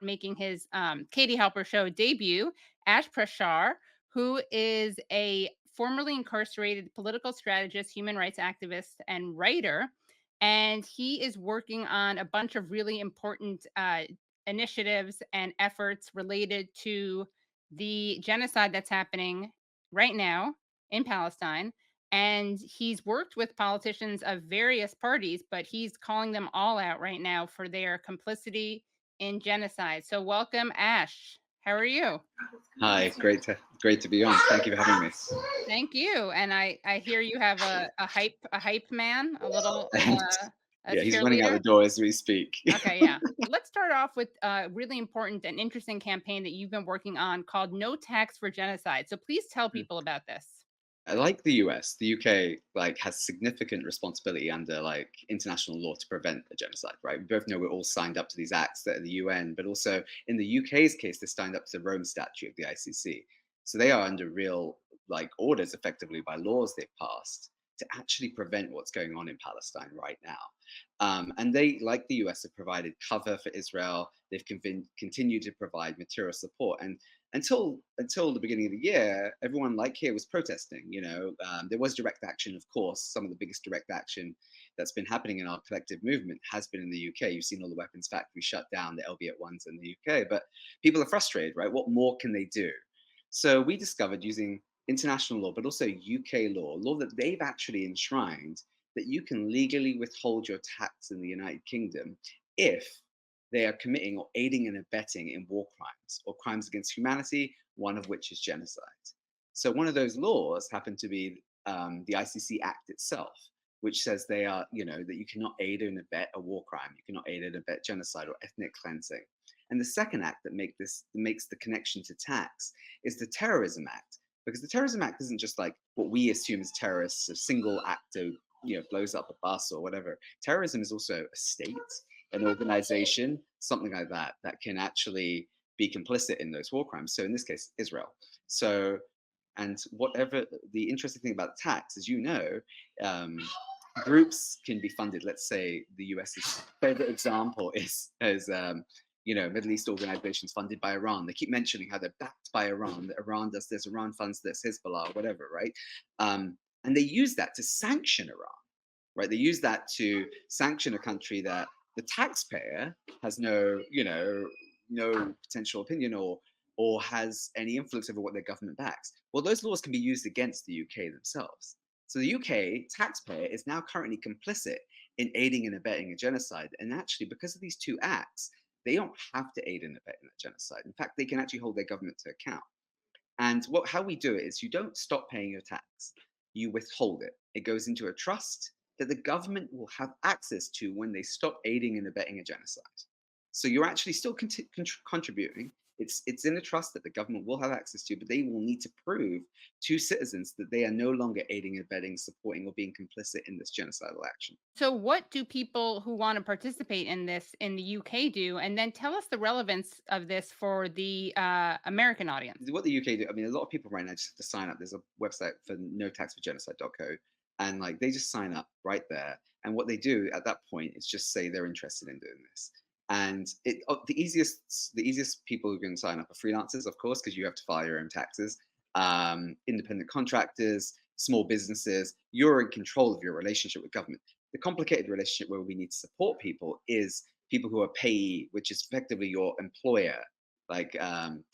Making his Katie Halper show debut, Ashish Prashar, who is a formerly incarcerated political strategist, human rights activist, and writer. And he is working on a bunch of really important initiatives and efforts related to the genocide that's happening right now in Palestine. And he's worked with politicians of various parties, but he's calling them all out right now for their complicity in genocide. So welcome, Ash. How are you? Hi, great to be on. Thank you for having me. Thank you. And I hear you have a hype man, a little a Yeah, he's running out the cheerleader. door as we speak. Okay, yeah. Let's start off with a really important and interesting campaign that you've been working on called No Tax for Genocide. So please tell people about this. Like the US, the UK has significant responsibility under international law to prevent a genocide, right? We both know we're all signed up to these acts that are the UN, but also in the UK's case, they're signed up to the Rome Statute of the ICC. So they are under real orders effectively by laws they've passed to actually prevent what's going on in Palestine right now. And they, like the US, have provided cover for Israel. They've continued to provide material support. And until the beginning of the year, everyone here was protesting. There was direct action, of course. Some of the biggest direct action that's been happening in our collective movement has been in the UK. You've seen all the weapons factories shut down, the LB ones in the UK. But people are frustrated, right? What more can they do? So we discovered using international law, but also UK law that they've actually enshrined, that you can legally withhold your tax in the United Kingdom if they are committing or aiding and abetting in war crimes or crimes against humanity, one of which is genocide. So one of those laws happened to be the ICC Act itself, which says that you cannot aid and abet a war crime, you cannot aid and abet genocide or ethnic cleansing. And the second act that makes the connection to tax is the Terrorism Act, because the Terrorism Act isn't just like what we assume as terrorists, a single act of blows up a bus or whatever. Terrorism is also a state, an organization, something like that, that can actually be complicit in those war crimes. So in this case, Israel. So, and whatever the interesting thing about tax, as you know, groups can be funded. Let's say the US's favorite example is Middle East organizations funded by Iran. They keep mentioning how they're backed by Iran, that Iran does this, Iran funds this, Hezbollah, whatever, right? And they use that to sanction Iran, right? They use that to sanction a country that the taxpayer has no potential opinion or has any influence over what their government backs. Well, those laws can be used against the UK themselves. So the UK taxpayer is now currently complicit in aiding and abetting a genocide. And actually, because of these two acts, they don't have to aid and abet in a genocide. In fact, they can actually hold their government to account. And how we do it is you don't stop paying your tax, you withhold it. It goes into a trust that the government will have access to when they stop aiding and abetting a genocide. So you're actually still contributing. It's in a trust that the government will have access to, but they will need to prove to citizens that they are no longer aiding, abetting, supporting, or being complicit in this genocidal action. So what do people who want to participate in this in the UK do? And then tell us the relevance of this for the American audience. What the UK do, I mean, a lot of people right now just have to sign up. There's a website for notaxforgenocide.co, and they just sign up right there. And what they do at that point is just say they're interested in doing this. And the easiest people who can sign up are freelancers, of course, because you have to file your own taxes. Independent contractors, small businesses. You're in control of your relationship with government. The complicated relationship where we need to support people is people who are payee, which is effectively your employer,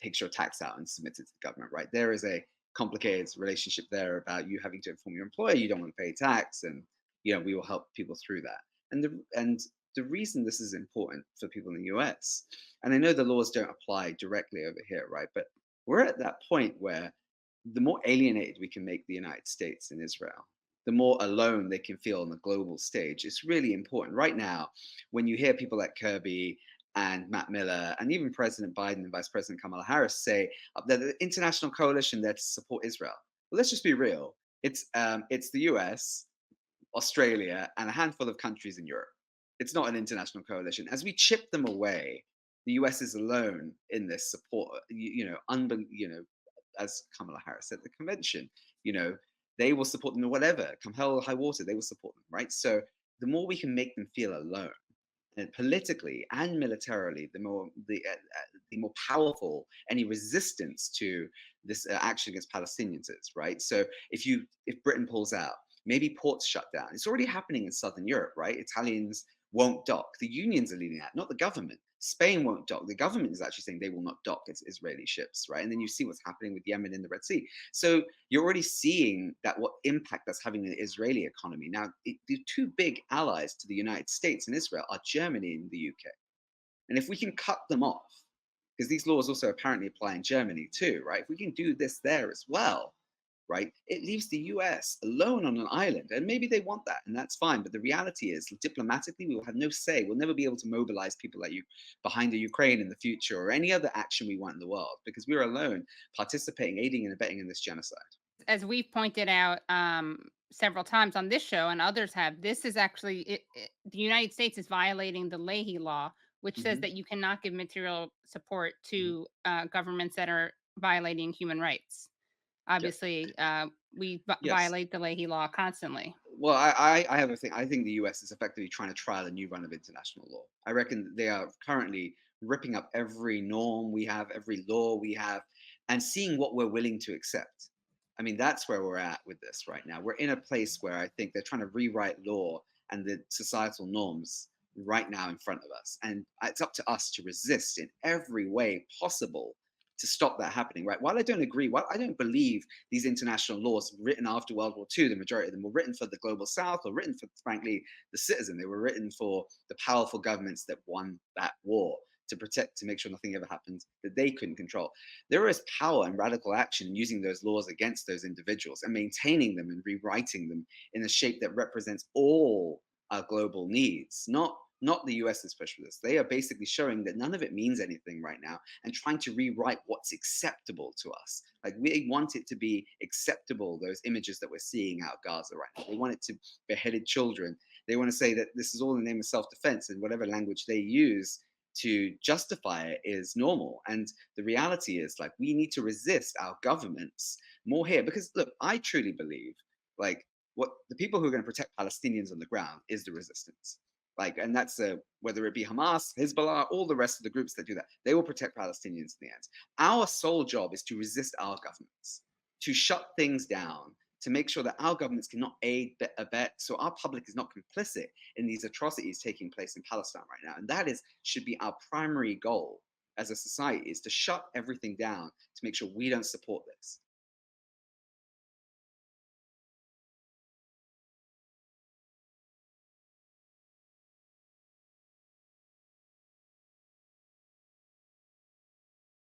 takes your tax out and submits it to the government, right? There is a complicated relationship there about you having to inform your employer you don't want to pay tax, and we will help people through that. And the reason this is important for people in the US, and I know the laws don't apply directly over here, right? But we're at that point where the more alienated we can make the United States and Israel, the more alone they can feel on the global stage. It's really important. Right now, when you hear people like Kirby and Matt Miller and even President Biden and Vice President Kamala Harris say that the international coalition there to support Israel. Well, let's just be real. It's the US, Australia, and a handful of countries in Europe. It's not an international coalition. As we chip them away, the US is alone in this support. As Kamala Harris said at the convention, they will support them no whatever, come hell or high water, they will support them, right? So the more we can make them feel alone, and politically and militarily, the more powerful any resistance to this action against Palestinians is, right? So if Britain pulls out, maybe ports shut down. It's already happening in Southern Europe, right? Italians won't dock. The unions are leading that, not the government. Spain won't dock. The government is actually saying they will not dock Israeli ships, right? And then you see what's happening with Yemen in the Red Sea. So you're already seeing that what impact that's having on the Israeli economy. Now, the two big allies to the United States and Israel are Germany and the UK. And if we can cut them off, because these laws also apparently apply in Germany too, right? If we can do this there as well, right, it leaves the US alone on an island. And maybe they want that, and that's fine. But the reality is, diplomatically, we will have no say. We'll never be able to mobilize people like you behind the Ukraine in the future or any other action we want in the world because we're alone participating, aiding, and abetting in this genocide. As we've pointed out several times on this show and others have, this is actually the United States is violating the Leahy law, which says Hmm. that you cannot give material support Hmm. to governments that are violating human rights. Yep. Obviously, we Yes. violate the Leahy law constantly. Well, I have a thing. I think the US is effectively trying to trial a new run of international law. I reckon they are currently ripping up every norm we have, every law we have, and seeing what we're willing to accept. I mean, that's where we're at with this right now. We're in a place where I think they're trying to rewrite law and the societal norms right now in front of us. And it's up to us to resist in every way possible to stop that happening, right? While I don't agree, while I don't believe these international laws written after World War II, the majority of them were written for the global South or written for, frankly, the citizen. They were written for the powerful governments that won that war to protect, to make sure nothing ever happened that they couldn't control. There is power and radical action in using those laws against those individuals and maintaining them and rewriting them in a shape that represents all our global needs, not the US's push for this. They are basically showing that none of it means anything right now and trying to rewrite what's acceptable to us. Like we want it to be acceptable, those images that we're seeing out of Gaza right now. They want it to beheaded children. They want to say that this is all in the name of self-defense, and whatever language they use to justify it is normal. And the reality is, like, we need to resist our governments more here because look, I truly believe like what the people who are going to protect Palestinians on the ground is the resistance. Like, and that's whether it be Hamas, Hezbollah, all the rest of the groups that do that, they will protect Palestinians in the end. Our sole job is to resist our governments, to shut things down, to make sure that our governments cannot aid, abet, so our public is not complicit in these atrocities taking place in Palestine right now. And that should be our primary goal as a society, is to shut everything down to make sure we don't support this.